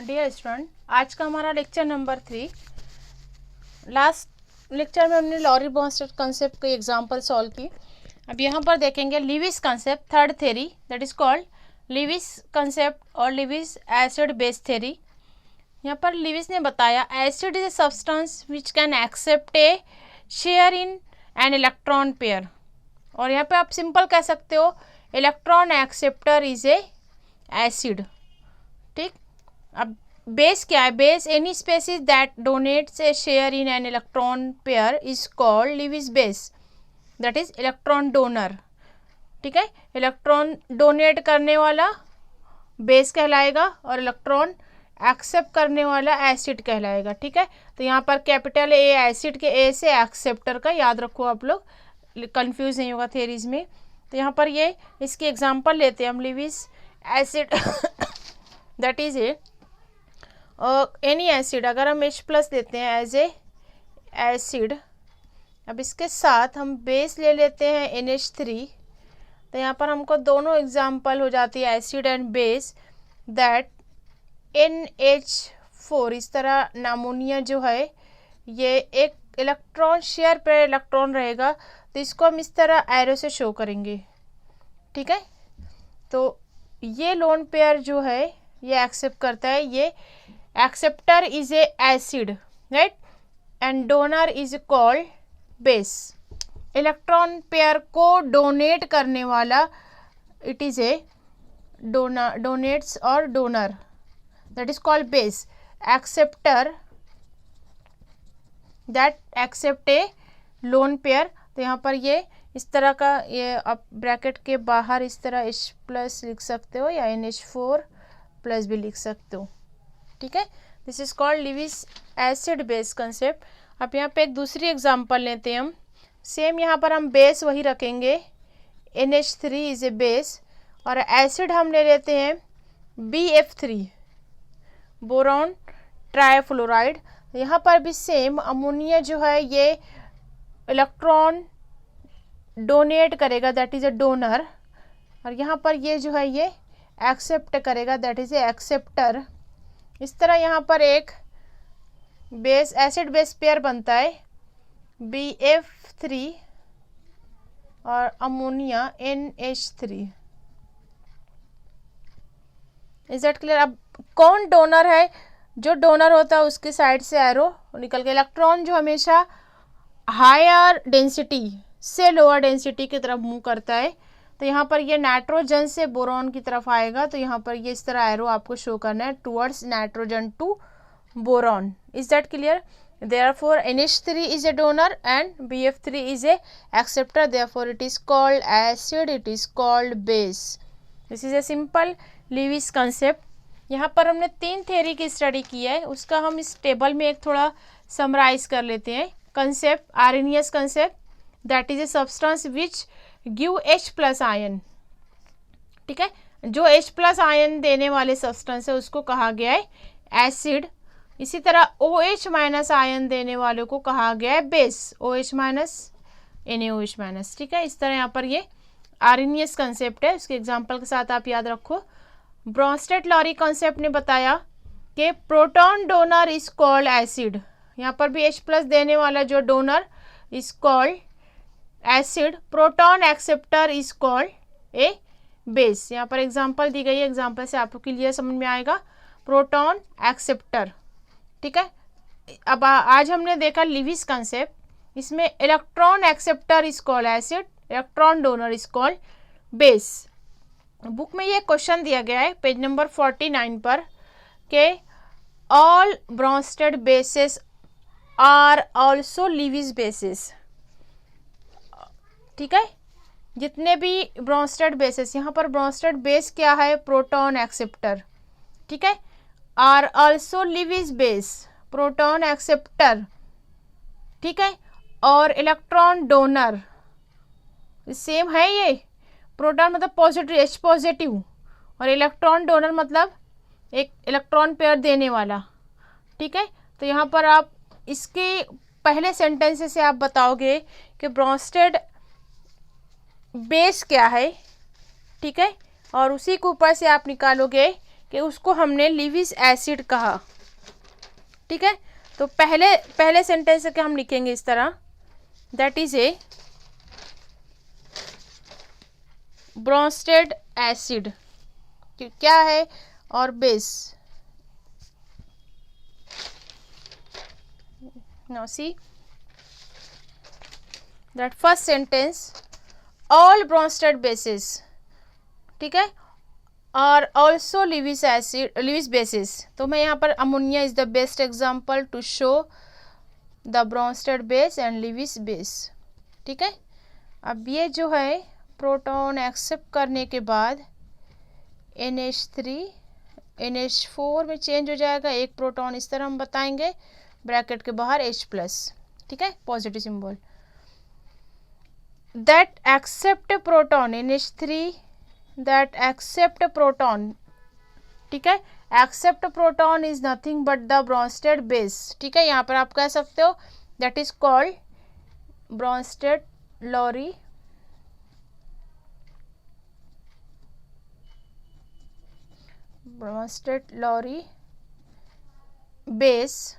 Dear student, आज का हमारा लेक्चर नंबर 3। लास्ट लेक्चर में हमने लॉरी ब्रोंस्टेड कंसेप्ट की एग्जांपल सॉल्व की। अब यहाँ पर देखेंगे Lewis concept, third theory that is called Lewis concept और लीविस एसिड बेस थ्योरी। यहाँ पर लीविस ने बताया acid is a substance which can accept a share in an electron pair, और यहाँ पे आप सिंपल कह सकते हो electron acceptor is a acid. ठीक, अब बेस क्या है? Base any species that donates A share in an electron pair is called Lewis base, that is electron donor. ठीक है, इलेक्ट्रॉन डोनेट करने वाला बेस कहलाएगा और इलेक्ट्रॉन एक्सेप्ट करने वाला एसिड कहलाएगा। ठीक है, तो यहाँ पर कैपिटल ए एसिड के ए से एक्सेप्टर का याद रखो, आप लोग कंफ्यूज नहीं होगा थेरीज में। तो यहाँ पर ये इसकी एग्जांपल लेते हैं हम, Lewis acid that is A any acid. अगर हम H प्लस देते हैं एज ए एसिड, अब इसके साथ हम बेस ले लेते हैं NH3, तो यहाँ पर हमको दोनों एग्जांपल हो जाती है acid and base, that NH4। इस तरह अमोनिया जो है ये एक इलेक्ट्रॉन शेयर पर इलेक्ट्रॉन रहेगा, तो इसको हम इस तरह एरो से शो करेंगे। ठीक है, तो ये लोन पेयर जो है ये एक्सेप्ट करता है, ये acceptor is a acid, right, and donor is called base. Electron pair को डोनेट करने वाला इट इज ए डोनेट्स और donor, that is called base. Acceptor that accept a lone pair, तो यहाँ पर ये इस तरह का, ये आप ब्रैकेट के बाहर इस तरह H प्लस लिख सकते हो या NH4 प्लस भी लिख सकते हो। ठीक है, this is called Lewis acid base concept. अब यहाँ पे एक दूसरी एग्जांपल लेते हैं हम, सेम यहाँ पर हम बेस वही रखेंगे, NH3 इज ए बेस, और एसिड हम ले लेते हैं BF3 बोरॉन ट्राइफ्लोराइड। यहाँ पर भी सेम अमोनिया जो है ये इलेक्ट्रॉन डोनेट करेगा, दैट इज ए डोनर, और यहाँ पर ये जो है ये एक्सेप्ट करेगा, दैट इज ए एक्सेप्टर। इस तरह यहाँ पर एक बेस एसिड बेस पेयर बनता है BF3 और ammonia NH3। Is that clear? अब कौन डोनर है? जो डोनर होता है उसके साइड से एरो निकल के, इलेक्ट्रॉन जो हमेशा हायर डेंसिटी से लोअर डेंसिटी की तरफ मूव करता है, तो यहाँ पर ये नाइट्रोजन से बोरॉन की तरफ आएगा, तो यहाँ पर ये इस तरह एरो आपको शो करना है towards nitrogen to boron. Is that clear? Therefore NH3 is a donor and BF3 is a acceptor, therefore it is called acid, it is called base. This is a simple Lewis concept. यहाँ पर हमने 3 theory की study की है, उसका हम इस table में एक थोड़ा समराइज कर लेते हैं। Concept Arrhenius concept, that is a substance which give H plus ion. ठीक है, जो H प्लस आयन देने वाले सब्सटेंस है उसको कहा गया है एसिड। इसी तरह OH माइनस आयन देने वालों को कहा गया है base, OH minus NaOH minus. ठीक है, इस तरह यहाँ पर ये आर्रेनियस कंसेप्ट है, उसके एग्जांपल के साथ आप याद रखो। ब्रोंस्टेड लॉरी कंसेप्ट ने बताया कि proton donor is called acid, यहाँ पर भी H प्लस देने वाला जो donor is called acid, proton acceptor is called a base. यहाँ पर एग्जांपल दी गई है, एग्जांपल से आपको क्लियर समझ में आएगा प्रोटॉन एक्सेप्टर। ठीक है, अब आज हमने देखा लीविस कंसेप्ट, इसमें electron acceptor is called acid, electron donor is called base. Book में ये क्वेश्चन दिया गया है पेज नंबर 49 पर कि all Bronsted bases are also Lewis bases. ठीक है, जितने भी ब्रोंस्टेड बेसेस, यहाँ पर ब्रोंस्टेड बेस क्या है? Proton acceptor. ठीक है, are also Lewis base, proton acceptor. ठीक है, और इलेक्ट्रॉन डोनर सेम है, ये प्रोटॉन मतलब पॉजिटिव H पॉजिटिव, और इलेक्ट्रॉन डोनर मतलब एक इलेक्ट्रॉन पेयर देने वाला। ठीक है, तो यहाँ पर आप इसके पहले सेंटेंस से आप बताओगे कि ब्रोंस्टेड बेस क्या है। ठीक है, और उसी के ऊपर से आप निकालोगे कि उसको हमने लिविस एसिड कहा। ठीक है, तो पहले सेंटेंस के हम लिखेंगे इस तरह, that is a Bronsted acid, क्या है, और base. Now see that first sentence, all Bronsted bases, ठीक है, और also Lewis acid, Lewis bases. तो मैं यहाँ पर ammonia is the best example to show the Bronsted base and Lewis base. ठीक है, अब ये जो है प्रोटॉन एक्सेप्ट करने के बाद NH3 NH4 में चेंज हो जाएगा, एक प्रोटॉन इस तरह हम बताएंगे, ब्रैकेट के बाहर H+, ठीक है, positive symbol. That accept proton NH3 that accept proton, ठीक है, accept proton is nothing but the Bronsted base. ठीक है, यहाँ पर आप कह सकते हो that is called Bronsted Lowry base,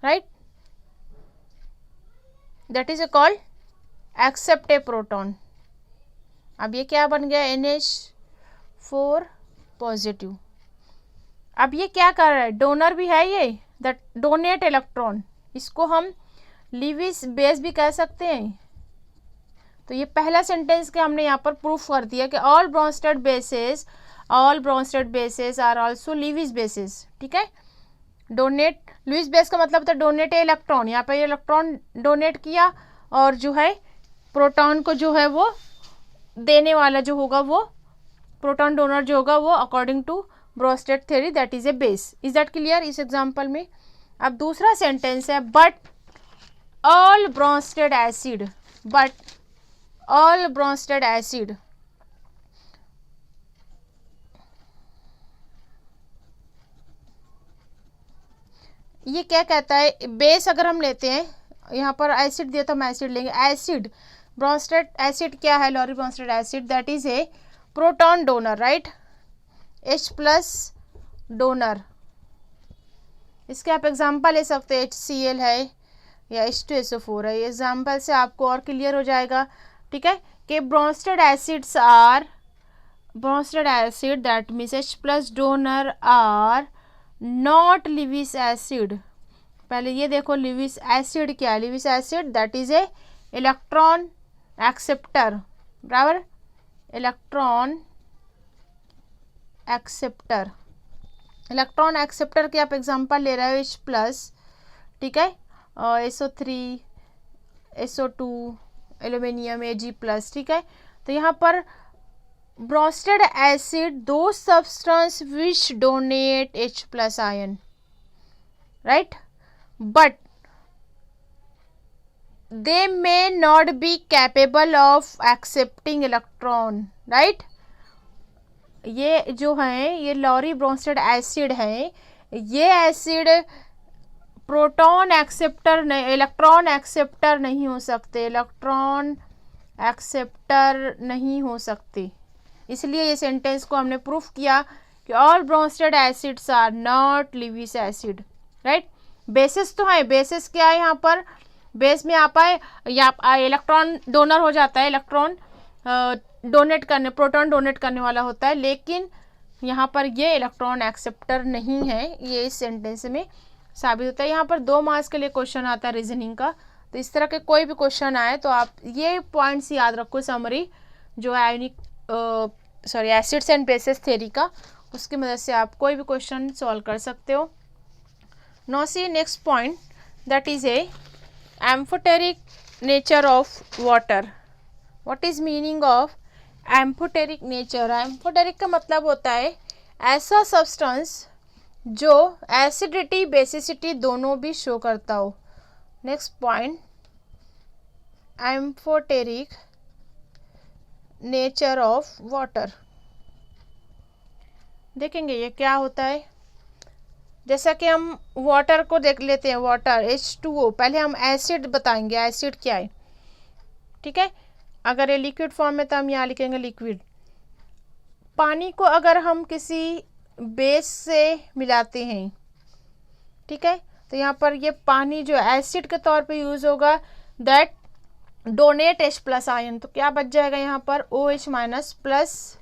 right, that is called accept a proton. अब ये क्या बन गया, NH4 पॉजिटिव। अब ये क्या कर रहा है, डोनर भी है ये, दैट डोनेट इलेक्ट्रॉन, इसको हम लिविस बेस भी कह सकते हैं। तो ये पहला सेंटेंस के हमने यहाँ पर प्रूफ कर दिया कि all Bronsted bases are also Lewis bases. ठीक है, डोनेट, लिविस बेस का मतलब था डोनेट इलेक्ट्रॉन, यहाँ पर इलेक्ट्रॉन डोनेट किया, और जो है प्रोटॉन को जो है वो देने वाला जो होगा वो प्रोटॉन डोनर जो होगा वो according to Bronsted theory that is a base. Is that clear इस एग्जांपल में। अब दूसरा सेंटेंस है, but all Bronsted acid, but all Bronsted acid, ये क्या कहता है, बेस अगर हम लेते हैं, यहाँ पर एसिड दिया तो हम एसिड लेंगे, एसिड ब्रोंस्टेड एसिड क्या है, Lowry Bronsted acid that is a proton donor, right, H+ donor. इसके आप एग्जांपल ले सकते हैं, HCl है या H2SO4 है, एग्जांपल से आपको और क्लियर हो जाएगा। ठीक है, कि Bronsted acids are, Bronsted acid that means H+ donor are not Lewis acid. पहले ये देखो लिविस एसिड क्या है, Lewis acid that is a electron acceptor, बराबर, इलेक्ट्रॉन एक्सेप्टर, इलेक्ट्रॉन एक्सेप्टर के आप एग्जांपल ले रहे हो H+, ठीक है, SO3 SO2 एल्यूमिनियम Ag+, ठीक है। तो यहाँ पर ब्रोंस्टेड एसिड दो substance which donate H+ ion, right, but they may not be capable of accepting electron, right। ये जो है ये लॉरी ब्रोंस्टेड एसिड है, ये एसिड प्रोटॉन एक्सेप्टर नहीं, इलेक्ट्रॉन एक्सेप्टर नहीं हो सकते, इलेक्ट्रॉन एक्सेप्टर नहीं हो सकते। इसलिए ये सेंटेंस को हमने प्रूफ किया कि all Bronsted acids are not Lewis acid, right. Bases तो है, बेसिस क्या है, यहाँ पर बेस में आप आए या इलेक्ट्रॉन डोनर हो जाता है, इलेक्ट्रॉन डोनेट करने, प्रोटॉन डोनेट करने वाला होता है, लेकिन यहाँ पर ये इलेक्ट्रॉन एक्सेप्टर नहीं है, ये इस सेंटेंस में साबित होता है। यहाँ पर 2 मार्क्स के लिए क्वेश्चन आता है रीजनिंग का, तो इस तरह के कोई भी क्वेश्चन आए तो आप ये पॉइंट्स याद रखो, समरी जो है एसिड्स एंड बेसिस थ्योरी का, उसकी मदद से आप कोई भी क्वेश्चन सॉल्व कर सकते हो। Now see next point, that is A amphoteric nature of water. What is meaning of amphoteric nature. Amphoteric का मतलब होता है ऐसा सब्सटेंस जो एसिडिटी बेसिसिटी दोनों भी शो करता हो। Next point, amphoteric nature of water. देखेंगे ये क्या होता है। जैसा कि हम वाटर को देख लेते हैं, वाटर H2O, पहले हम एसिड बताएंगे, एसिड क्या है, ठीक है। अगर ये लिक्विड फॉर्म में तो हम यहाँ लिखेंगे लिक्विड। पानी को अगर हम किसी बेस से मिलाते हैं, ठीक है, तो यहाँ पर ये पानी जो एसिड के तौर पे यूज होगा, that donate H plus ion, तो क्या बच जाएगा यहाँ पर OH minus plus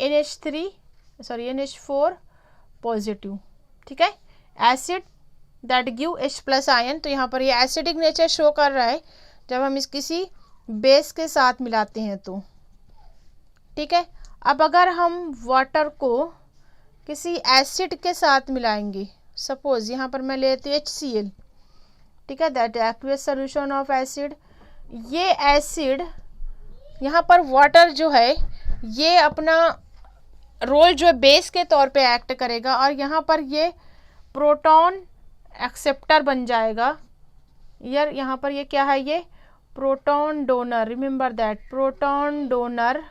NH4 positive, ठीक है, acid that give H plus ion. तो यहाँ पर ये एसिडिक नेचर शो कर रहा है जब हम इस किसी बेस के साथ मिलाते हैं तो, ठीक है। अब अगर हम वाटर को किसी एसिड के साथ मिलाएंगे, सपोज यहाँ पर मैं लेती हूँ HCl, ठीक है, that aqueous solution of acid. ये एसिड यहाँ पर वाटर जो है ये अपना रोल जो है बेस के तौर पे एक्ट करेगा और यहाँ पर ये प्रोटॉन एक्सेप्टर बन जाएगा। यार यहाँ पर ये क्या है, ये proton donor, remember that proton donor,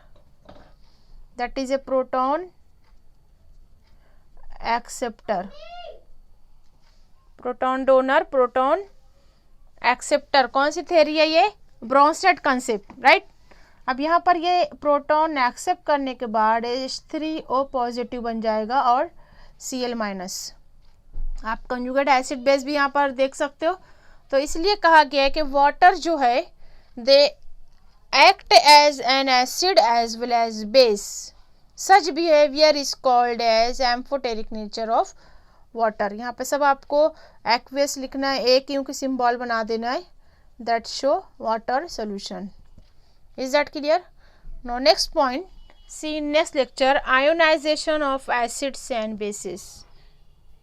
that is a proton acceptor, proton donor proton acceptor. कौन सी थ्योरी है ये, ब्रोंस्टेड कंसेप्ट, राइट। अब यहाँ पर ये प्रोटॉन एक्सेप्ट करने के बाद H3O पॉजिटिव बन जाएगा और Cl माइनस। आप कंजुगेट एसिड बेस भी यहाँ पर देख सकते हो। तो इसलिए कहा गया है कि वाटर जो है they act as an acid as well as base, such behaviour is called as amphoteric nature of water. यहाँ पे सब आपको एक्वियस लिखना है, एक यूं की सिंबल बना देना है, that show water solution. Is that clear? Now next point, see in next lecture, ionisation of acids and basis.